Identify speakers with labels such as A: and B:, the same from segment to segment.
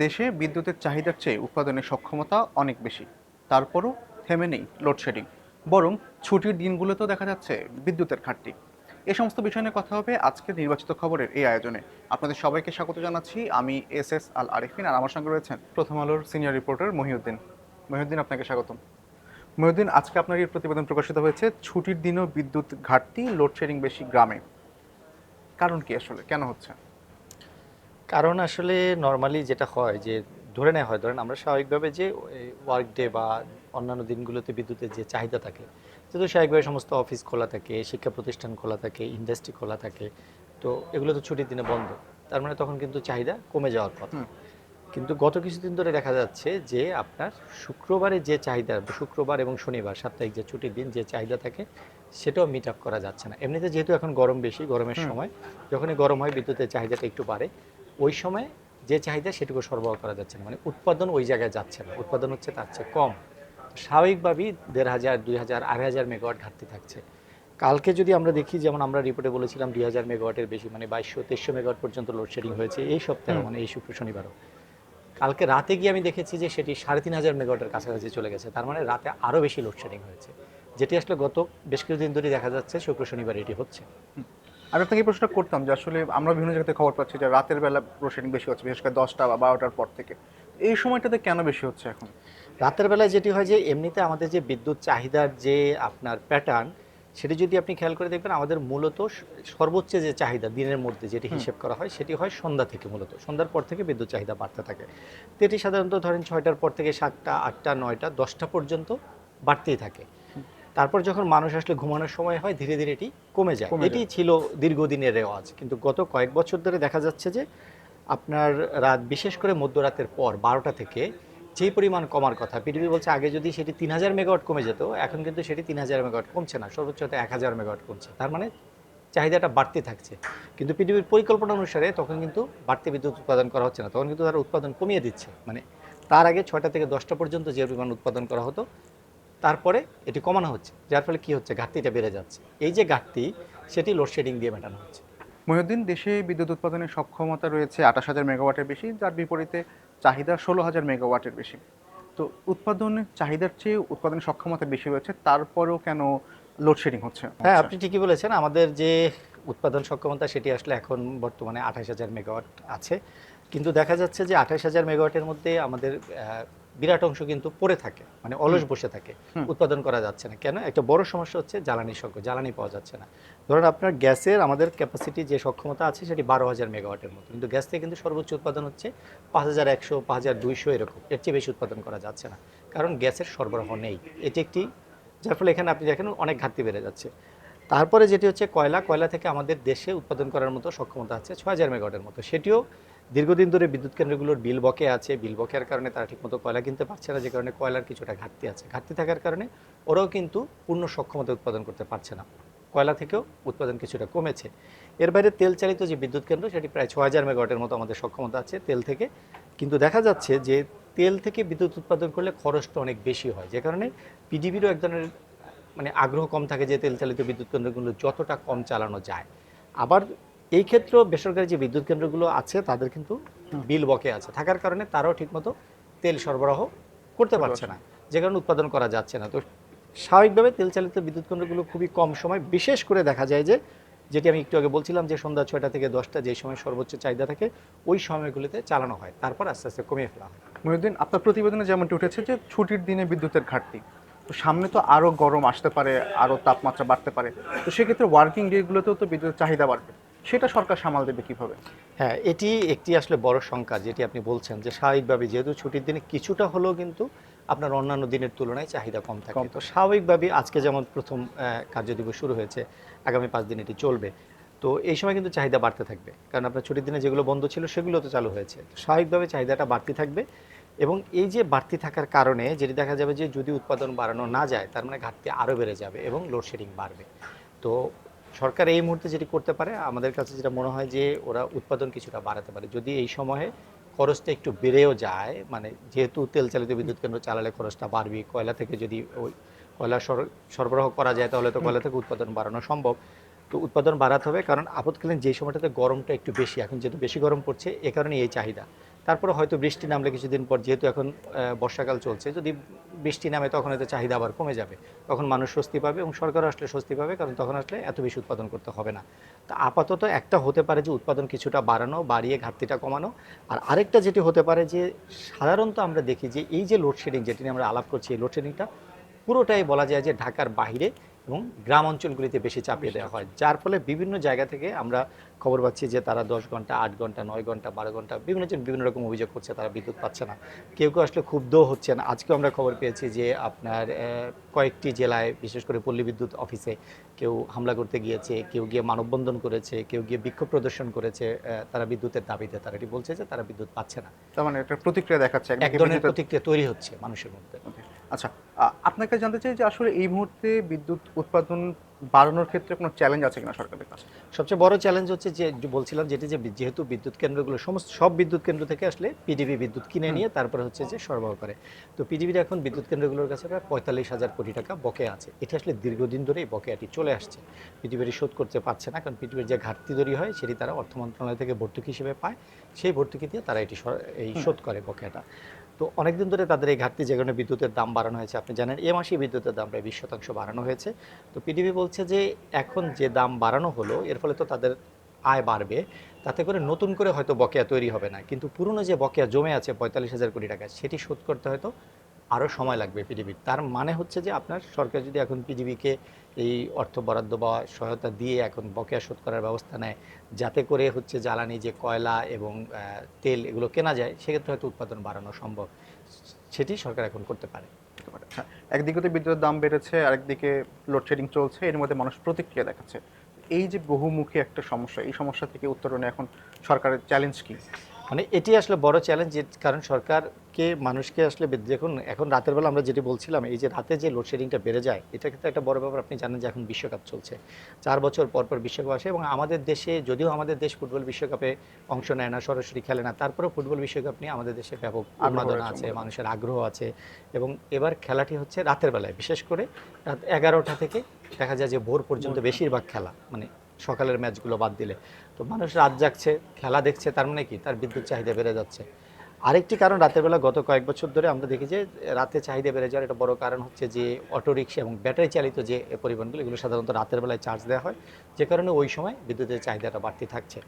A: দেশে বিদ্যুতের চাহিদার চেয়ে উৎপাদনের সক্ষমতা অনেক বেশি। তারপরও থেমে নেই লোডশেডিং, বরং ছুটির দিনগুলোতেও দেখা যাচ্ছে বিদ্যুতের ঘাটতি। এ সমস্ত বিষয় নিয়ে কথা হবে আজকে নির্বাচিত খবরের এই আয়োজনে। আপনাদের সবাইকে স্বাগত জানাচ্ছি। আমি এস আল আরিফিন, আর আমার সঙ্গে রয়েছেন প্রথম আলোর সিনিয়র রিপোর্টার মহিউদ্দিন। মহিউদ্দিন, আপনাকে স্বাগতম। মহিউদ্দিন, আজকে আপনার এই প্রতিবেদন প্রকাশিত হয়েছে, ছুটির দিনেও বিদ্যুৎ ঘাটতি, লোডশেডিং বেশি গ্রামে। কারণ কি, আসলে কেন হচ্ছে?
B: কারণ আসলে নর্মালি যেটা হয় যে ধরে নেওয়া হয়, ধরেন আমরা স্বাভাবিকভাবে যে ওয়ার্ক ডে বা অন্যান্য দিনগুলোতে বিদ্যুতের যে চাহিদা থাকে, যেহেতু স্বাভাবিকভাবে সমস্ত অফিস খোলা থাকে, শিক্ষা প্রতিষ্ঠান খোলা থাকে, ইন্ডাস্ট্রি খোলা থাকে, তো এগুলো তো ছুটির দিনে বন্ধ। তার মানে তখন কিন্তু চাহিদা কমে যাওয়ার কথা।
A: হুম।
B: কিন্তু গত কিছুদিন ধরে দেখা যাচ্ছে যে আপনার শুক্রবারে যে চাহিদা, শুক্রবার এবং শনিবার সাপ্তাহিক যে ছুটির দিন যে চাহিদা থাকে, সেটাও মিট আপ করা যাচ্ছে না। এমনিতে যেহেতু এখন গরম বেশি, গরমের
A: হুম।
B: সময় যখনই গরম হয় বিদ্যুতের চাহিদাটা একটু বাড়ে, ওই সময় যে চাহিদা সেটুকু সরবরাহ করা যাচ্ছে না, মানে উৎপাদন ওই জায়গায় যাচ্ছে না, উৎপাদন হচ্ছে তার চেয়ে কম। স্বাভাবিকভাবেই ১,৫০০, ২,০০০, ২,৫০০ মেগাওয়াট ঘাটতি থাকছে। কালকে যদি আমরা দেখি, যেমন আমরা রিপোর্টে বলেছিলাম ২,০০০ মেগাওয়াটের বেশি, মানে ২২০০-২৩০০ মেগাওয়াট পর্যন্ত লোডশেডিং হয়েছে এই সপ্তাহে,
A: হুম।
B: মানে এই শুক্র শনিবারও। কালকে রাতে গিয়ে আমি দেখেছি যে সেটি ৩,৫০০ মেগাওয়াটের কাছাকাছি চলে গেছে। তার মানে রাতে আরও বেশি লোডশেডিং হয়েছে, যেটি আসলে গত বেশ কিছুদিন ধরে দেখা যাচ্ছে শুক্র শনিবার এটি হচ্ছে।
A: আমি আপনাকে এই প্রশ্নটা করতাম যে আসলে আমরা বিভিন্ন জায়গাতে খবর পাচ্ছি যে রাতের বেলা লোডশেডিং বেশি হচ্ছে, বিশেষ করে 10টা বা 12টার পর থেকে। এই সময়টাতে কেন বেশি হচ্ছে এখন?
B: রাতের বেলায় যেটি হয় যে এমনিতে আমাদের যে বিদ্যুৎ চাহিদার যে আপনার প্যাটার্ন, সেটি যদি আপনি খেয়াল করে দেখবেন, আমাদের মূলত সর্বোচ্চ যে চাহিদা দিনের মধ্যে যেটি
A: হুম।
B: হিসেব করা হয় সেটি হয় সন্ধ্যা থেকে, মূলত সন্ধ্যার পর থেকে বিদ্যুৎ চাহিদা বাড়তে থাকে। তো এটি সাধারণত ধরেন 6টার পর থেকে 7টা, 8টা, 9টা, 10টা পর্যন্ত বাড়তেই থাকে। তারপর যখন মানুষ আসলে ঘুমানোর সময় হয়, ধীরে ধীরে এটি কমে যায়।
A: কমে
B: এটি
A: যায়।
B: ছিল দীর্ঘদিনের রেওয়াজ, কিন্তু গত কয়েক বছর ধরে দেখা যাচ্ছে যে আপনার রাত, বিশেষ করে মধ্যরাতের পর 12টা থেকে যেই পরিমাণ কমার কথা, পিডিবি বলছে আগে যদি সেটি ৩,০০০ মেগাওয়াট কমে যেত, এখন কিন্তু সেটি ৩,০০০ মেগাওয়াট কমছে না, সর্বোচ্চ হয়তো ১,০০০ মেগাওয়াট কমছে। তার মানে চাহিদাটা বাড়তে থাকছে। কিন্তু পিডিবির পরিকল্পনা অনুসারে তখন কিন্তু বাড়তি বিদ্যুৎ উৎপাদন করা হচ্ছে না, তখন কিন্তু তারা উৎপাদন কমিয়ে দিচ্ছে। মানে তার আগে 6টা থেকে 10টা পর্যন্ত যে পরিমাণ উৎপাদন করা হতো, তারপরে এটি কমানো হচ্ছে, যার ফলে কি হচ্ছে, ঘাটতিটা বেড়ে যাচ্ছে। এই যে ঘাটতি, সেটি লোডশেডিং দিয়ে মেটানো হচ্ছে।
A: মহিউদ্দিন, দেশে বিদ্যুৎ উৎপাদনের সক্ষমতা রয়েছে ২৮,০০০ মেগাওয়াটের বেশি, যার বিপরীতে চাহিদা ১৬,০০০ মেগাওয়াটের বেশি। তো উৎপাদনের চাহিদার চেয়ে উৎপাদনের সক্ষমতা বেশি রয়েছে, তারপরেও কেন লোডশেডিং হচ্ছে?
B: হ্যাঁ, আপনি ঠিকই বলেছেন। আমাদের যে উৎপাদন সক্ষমতা সেটি আসলে এখন বর্তমানে ২৮,০০০ মেগাওয়াট আছে। কিন্তু দেখা যাচ্ছে যে ২৮,০০০ মেগাওয়াটের মধ্যে আমাদের বিরাট অংশ কিন্তু পড়ে থাকে, মানে
A: হুম।
B: অলস বসে থাকে।
A: হুম।
B: উৎপাদন করা যাচ্ছে না। কেন? একটা বড় সমস্যা হচ্ছে জ্বালানি সংকট, জ্বালানি পাওয়া যাচ্ছে না। ধরুন আপনার গ্যাসের আমাদের ক্যাপাসিটি যে সক্ষমতা আছে সেটি ১২,০০০ মেগাওয়াটের মতো। কিন্তু গ্যাস থেকে কিন্তু সর্বোচ্চ উৎপাদন হচ্ছে ৫,১০০, ৫,২০০ এরকম। এর চেয়ে বেশি উৎপাদন করা যাচ্ছে না। কারণ গ্যাসের সরবরাহ নেই। এটি একটি, যার ফলে এখানে আপনি দেখেন অনেক ঘাটতি বেড়ে যাচ্ছে। তারপরে যেটি হচ্ছে কয়লা, কয়লা থেকে আমাদের দেশে উৎপাদন করার মতো সক্ষমতা আছে ৬,০০০ মেগাওয়াটের মতো। সেটিও দীর্ঘদিন ধরে বিদ্যুৎ কেন্দ্রগুলোর বিল বকেয়া আছে। বিল বকেয়ার কারণে তারা ঠিকমতো কয়লা কিনতে পারছে না, যে কারণে কয়লার কিছুটা ঘাটতি আছে। ঘাটতি থাকার কারণে ওরাও কিন্তু পূর্ণ সক্ষমতা উৎপাদন করতে পারছে না। কয়লা থেকেও উৎপাদন কিছুটা কমেছে। এর বাইরে তেল চালিত যে বিদ্যুৎ কেন্দ্র, সেটি প্রায় ৬,০০০ মেগাওয়াটের মতো আমাদের সক্ষমতা আছে তেল থেকে। কিন্তু দেখা যাচ্ছে যে তেল থেকে বিদ্যুৎ উৎপাদন করলে খরচটা অনেক বেশি হয়, যে কারণে পিডিবিরও এক ধরনের মানে আগ্রহ কম থাকে যে তেল চালিত বিদ্যুৎ কেন্দ্রগুলো যতটা কম চালানো যায়। আবার এই ক্ষেত্রেও বেসরকারি যে বিদ্যুৎ কেন্দ্রগুলো আছে তাদের কিন্তু
A: হুম।
B: বিল বকে আছে, থাকার কারণে তারাও ঠিকমতো তেল সরবরাহ করতে
A: করতে
B: পারছে
A: পারছি
B: না,
A: না।
B: যে কারণে উৎপাদন করা যাচ্ছে না। তো স্বাভাবিকভাবে তেল চালিত বিদ্যুৎ কেন্দ্রগুলো খুবই কম সময়, বিশেষ করে দেখা যায় যে, যেটি আমি একটু আগে বলছিলাম যে সন্ধ্যা ৬টা থেকে 10টা যে সময় সর্বোচ্চ চাহিদা থাকে, ওই সময়গুলিতে চালানো হয়, তারপর আস্তে আস্তে কমিয়ে ফেলা হয়।
A: মহিউদ্দিন, আপনার প্রতিবেদনে যেমনটি উঠেছে যে ছুটির দিনে বিদ্যুতের ঘাটতি, তো সামনে তো আরো গরম আসতে পারে, আরো তাপমাত্রা বাড়তে পারে। তো সেক্ষেত্রে ওয়ার্কিং ডেগুলোতেও তো বিদ্যুতের চাহিদা বাড়বে। সেটা সরকার সামাল দেবে কিভাবে?
B: হ্যাঁ, এটি একটি আসলে বড় সংখ্যা, যেটি আপনি বলছেন যে স্বাভাবিকভাবে যেহেতু ছুটির দিনে কিছুটা হলেও কিন্তু আপনার অন্যান্য দিনের তুলনায় চাহিদা কম থাকে।
A: কম
B: তো
A: থাকে।
B: স্বাভাবিকভাবেই আজকে যেমন প্রথম কার্যদিবস শুরু হয়েছে, আগামী ৫ দিন এটি চলবে। তো এই সময় কিন্তু চাহিদা বাড়তে থাকবে, কারণ আপনার ছুটির দিনে যেগুলো বন্ধ ছিল সেগুলো তো চালু হয়েছে। তো স্বাভাবিকভাবে চাহিদাটা বাড়তি থাকবে, এবং এই যে বাড়তি থাকার কারণে যেটি দেখা যাবে যে যদি উৎপাদন বাড়ানো না যায়, তার মানে ঘাটতি আরও বেড়ে যাবে এবং লোডশেডিং বাড়বে। তো সরকার এই মুহূর্তে যেটি করতে পারে, আমাদের কাছে যেটা মনে হয় যে ওরা উৎপাদন কিছুটা বাড়াতে পারে যদি এই সময়ে খরচটা একটু বেড়েও যায়। মানে যেহেতু তেল চালিত বিদ্যুৎ কেন্দ্র চালালে খরচটা বাড়বে, কয়লা থেকে যদি ওই কয়লা সরবরাহ করা যায় তাহলে তো
A: হুম।
B: কয়লা থেকে উৎপাদন বাড়ানো সম্ভব। তো উৎপাদন বাড়াতে হবে, কারণ আপৎকালীন যে সময়টাতে গরমটা একটু বেশি, এখন যেহেতু বেশি গরম পড়ছে এ কারণে এই চাহিদা। তারপরে হয়তো বৃষ্টি নামলে কিছুদিন পর, যেহেতু এখন বর্ষাকাল চলছে, যদি বৃষ্টি নামে তখন হয়তো চাহিদা আবার কমে যাবে, তখন মানুষ স্বস্তি পাবে এবং সরকারও আসলে স্বস্তি পাবে, কারণ তখন আসলে এত বেশি উৎপাদন করতে হবে না। তা আপাতত একটা হতে পারে যে উৎপাদন কিছুটা বাড়িয়ে ঘাটতিটা কমানো। আর আরেকটা যেটি হতে পারে যে সাধারণত আমরা দেখি যে এই যে লোডশেডিং যেটি নিয়ে আমরা আলাপ করছি, এই লোডশেডিংটা পুরোটাই বলা যায় যে ঢাকার বাইরে এবং গ্রাম অঞ্চলগুলিতে বেশি চাপিয়ে দেওয়া হয়, যার ফলে বিভিন্ন জায়গা থেকে আমরা খবর পাচ্ছি যে তারা 10 ঘন্টা, 8 ঘন্টা, 9 ঘন্টা, 12 ঘন্টা বিভিন্ন জন বিভিন্ন রকম অভিযোগ করছে, তারা বিদ্যুৎ পাচ্ছে না। কেউ কেউ আসলে ক্ষুব্ধ হচ্ছেন। আজকেও আমরা খবর পেয়েছি যে আপনার কয়েকটি জেলায়, বিশেষ করে পল্লী বিদ্যুৎ অফিসে কেউ হামলা করতে গিয়েছে, কেউ গিয়ে মানববন্ধন করেছে, কেউ গিয়ে বিক্ষোভ প্রদর্শন করেছে তারা বিদ্যুতের দাবিতে। তারা এটি বলছে যে তারা বিদ্যুৎ পাচ্ছে না।
A: তার মানে একটা প্রতিক্রিয়া দেখাচ্ছে
B: এক ধরনের প্রতিক্রিয়া তৈরি হচ্ছে মানুষের মধ্যে।
A: আচ্ছা, আপনাকে জানতে চাই যে আসলে এই মুহূর্তে বিদ্যুৎ উৎপাদন বাড়ানোর ক্ষেত্রে কোনো চ্যালেঞ্জ আছে কিনা সরকারের কাছে?
B: সবচেয়ে বড় চ্যালেঞ্জ হচ্ছে যে বলছিলাম যেটি, যে যেহেতু বিদ্যুৎ কেন্দ্রগুলো সব বিদ্যুৎ কেন্দ্র থেকে আসলে পিডিবি বিদ্যুৎ কিনে নিয়ে তারপরে হচ্ছে যে সরবরাহ করে। তো পিডিবির এখন বিদ্যুৎ কেন্দ্রগুলোর কাছে প্রায় 45,000 কোটি টাকা বকেয়া আছে। এটি আসলে দীর্ঘদিন ধরে এই বকেয়াটি চলে আসছে, পিডিবির শোধ করতে পারছে না, কারণ পিডিবির যে ঘাটতি তৈরি হয় সেটি তারা অর্থ মন্ত্রণালয় থেকে ভর্তুকি হিসেবে পায়, সেই ভর্তুকি দিয়ে তারা এটি এই শোধ করে বকেয়াটা। তো অনেকদিন ধরে তাদের এই ঘাটতি, যে কারণে বিদ্যুতের দাম বাড়ানো হয়েছে। আপনি জানেন এ মাসে বিদ্যুতের দাম প্রায় 20% বাড়ানো হয়েছে। তো পিডিবি বলছে যে এখন যে দাম বাড়ানো হলো এর ফলে তো তাদের আয় বাড়বে, তাতে করে নতুন করে হয়তো বকেয়া তৈরি হবে না, কিন্তু পুরনো যে বকেয়া জমে আছে 45,000 কোটি টাকা, সেটি শোধ করতে হয়তো আরও সময় লাগবে পিডিবির। তার মানে হচ্ছে যে আপনার সরকার যদি এখন পিডিবিকে এই অর্থ বরাদ্দ বা সহায়তা দিয়ে এখন বকেয়া শোধ করার ব্যবস্থা নেয়, যাতে করে হচ্ছে জ্বালানি যে কয়লা এবং তেল এগুলো কেনা যায়, সেক্ষেত্রে হয়তো উৎপাদন বাড়ানো সম্ভব, সেটি সরকার এখন করতে পারে।
A: আচ্ছা, একদিকে তো বিদ্যুতের দাম বেড়েছে, আরেকদিকে লোডশেডিং চলছে, এর মধ্যে মানুষ প্রতিক্রিয়া দেখাচ্ছে। এই যে বহুমুখী একটা সমস্যা, এই সমস্যা থেকে উত্তরণে এখন সরকারের চ্যালেঞ্জ কি?
B: মানে এটি আসলে বড় চ্যালেঞ্জ, কারণ সরকারকে মানুষকে আসলে দেখুন, এখন রাতের বেলা আমরা যেটি বলছিলাম, এই যে রাতে যে লোডশেডিংটা বেড়ে যায়, এটা কিন্তু একটা বড় ব্যাপার। আপনি জানেন যে এখন বিশ্বকাপ চলছে, 4 বছর পর পর বিশ্বকাপ আসে, এবং আমাদের দেশে, যদিও আমাদের দেশ ফুটবল বিশ্বকাপে অংশ নেয় না, সরাসরি খেলে না, তারপরেও ফুটবল বিশ্বকাপ নিয়ে আমাদের দেশে ব্যাপক উন্মাদনা আছে, মানুষের আগ্রহ আছে। এবং এবার খেলাটি হচ্ছে রাতের বেলায়, বিশেষ করে রাত 11টা থেকে দেখা যায় যে ভোর পর্যন্ত বেশিরভাগ খেলা, মানে সকালের ম্যাচগুলো বাদ দিলে। তো মানুষ রাত জাগছে, খেলা দেখছে, তার মানে কি তার বিদ্যুৎ চাহিদা বেড়ে যাচ্ছে। আরেকটি কারণ, রাতের বেলা গত কয়েক বছর ধরে আমরা দেখি যে রাতে চাহিদা বেড়ে যাওয়ার একটা বড় কারণ হচ্ছে যে অটোরিকশা এবং ব্যাটারি চালিত যে পরিবহনগুলো, এগুলো সাধারণত রাতের বেলায় চার্জ দেওয়া হয়, যে কারণে ওই সময় বিদ্যুতের চাহিদাটা বাড়তি থাকছে।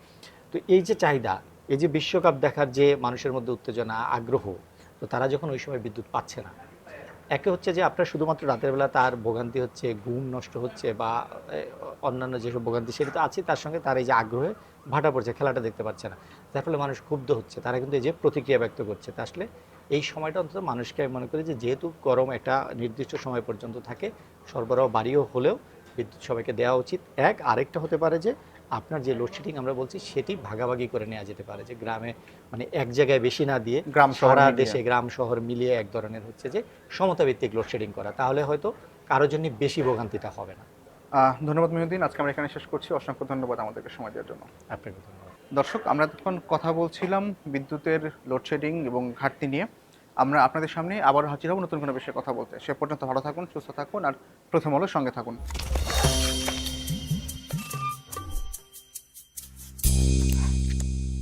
B: তো এই যে চাহিদা, এই যে বিশ্বকাপ দেখার যে মানুষের মধ্যে উত্তেজনা, আগ্রহ, তো তারা যখন ওই সময় বিদ্যুৎ পাচ্ছে না, একে হচ্ছে যে আপনার শুধুমাত্র রাতের বেলা তার ভোগান্তি হচ্ছে, ঘুম নষ্ট হচ্ছে, বা অন্যান্য যেসব ভোগান্তি সেটা তো আছে, তার সঙ্গে তার এই যে আগ্রহে ভাটা পড়ছে, খেলাটা দেখতে পাচ্ছে না, যার ফলে মানুষ ক্ষুব্ধ হচ্ছে, তারা কিন্তু এই যে প্রতিক্রিয়া ব্যক্ত করছে। তা আসলে এই সময়টা অন্তত মানুষকে, আমি মনে করি যে যেহেতু গরম একটা নির্দিষ্ট সময় পর্যন্ত থাকে, সরবরাহ বাড়িও হলেও বিদ্যুৎ সবাইকে দেওয়া উচিত। আরেকটা হতে পারে যে আপনার যে লোডশেডিং আমরা বলছি, সেটি ভাগাভাগি করে নেওয়া যেতে পারে, যে গ্রামে মানে এক জায়গায় বেশি না দিয়ে সারা দেশে গ্রাম শহর মিলিয়ে এক ধরনের হচ্ছে যে সমতাভিত্তিক লোডশেডিং করা, তাহলে হয়তো কারোর জন্য বেশি ভোগান্তিটা হবে না।
A: ধন্যবাদ মহিউদ্দিন, আজকে আমরা এখানে শেষ করছি। অসংখ্য ধন্যবাদ আমাদেরকে সময় দেওয়ার জন্য।
B: আপনাকে ধন্যবাদ।
A: দর্শক, আমরা তখন কথা বলছিলাম বিদ্যুতের লোডশেডিং এবং ঘাটতি নিয়ে। আমরা আপনাদের সামনে আবার হাজির হব নতুন কোনো বিষয়ে কথা বলতে। সে পর্যন্ত ভালো থাকুন, সুস্থ থাকুন, আর প্রথম আলোর সঙ্গে থাকুন।